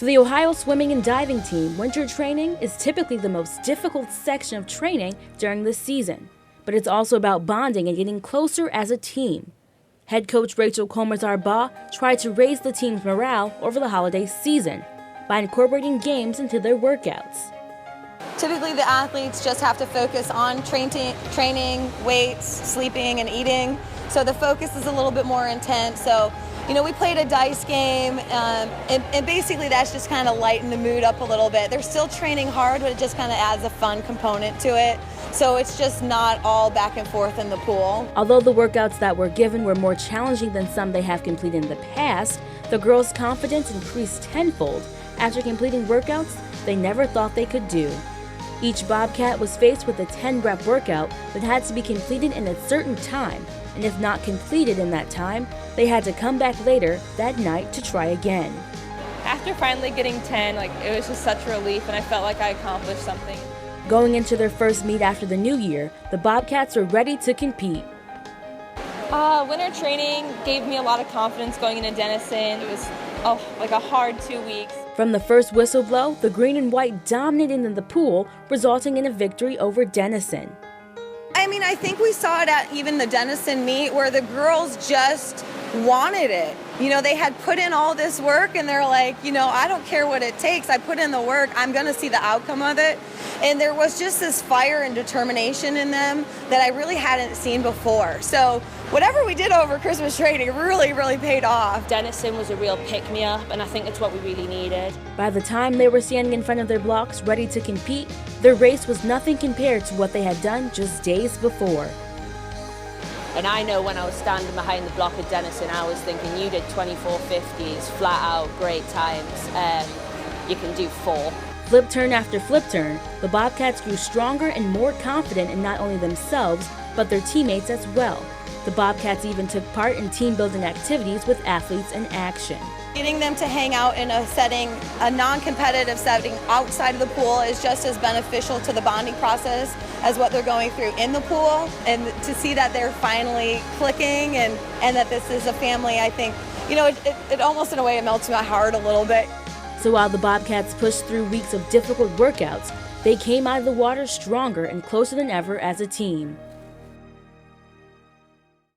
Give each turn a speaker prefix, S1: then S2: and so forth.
S1: For the Ohio swimming and diving team, winter training is typically the most difficult section of training during the season, but it's also about bonding and getting closer as a team. Head coach Rachel Colmazar-Baugh tried to raise the team's morale over the holiday season by incorporating games into their workouts.
S2: Typically, the athletes just have to focus on training, weights, sleeping, and eating. So the focus is a little bit more intense. So, we played a dice game, and basically that's just kind of lightened the mood up a little bit. They're still training hard, but it just kind of adds a fun component to it. So it's just not all back and forth in the pool.
S1: Although the workouts that were given were more challenging than some they have completed in the past, the girls' confidence increased tenfold after completing workouts they never thought they could do. Each Bobcat was faced with a 10-rep workout that had to be completed in a certain time, and if not completed in that time, they had to come back later that night to try again.
S3: After finally getting 10, it was just such a relief, and I felt like I accomplished something.
S1: Going into their first meet after the new year, the Bobcats were ready to compete.
S3: Winter training gave me a lot of confidence going into Denison. It was a hard 2 weeks.
S1: From the first whistle blow, the green and white dominated in the pool, resulting in a victory over Denison.
S2: I think we saw it at even the Denison meet where the girls just wanted it. They had put in all this work and they're like, I don't care what it takes. I put in the work. I'm going to see the outcome of it. And there was just this fire and determination in them that I really hadn't seen before. So whatever we did over Christmas training really, really paid off.
S4: Denison was a real pick-me-up, and I think it's what we really needed.
S1: By the time they were standing in front of their blocks ready to compete, their race was nothing compared to what they had done just days before.
S4: And I know when I was standing behind the block at Denison, I was thinking, you did 24.50s, flat out, great times. You can do 4.
S1: Flip turn after flip turn, the Bobcats grew stronger and more confident in not only themselves, but their teammates as well. The Bobcats even took part in team-building activities with athletes in action.
S2: Getting them to hang out in a non-competitive setting outside of the pool is just as beneficial to the bonding process as what they're going through in the pool. And to see that they're finally clicking and that this is a family, I think, it almost in a way it melts my heart a little bit.
S1: So while the Bobcats pushed through weeks of difficult workouts, they came out of the water stronger and closer than ever as a team.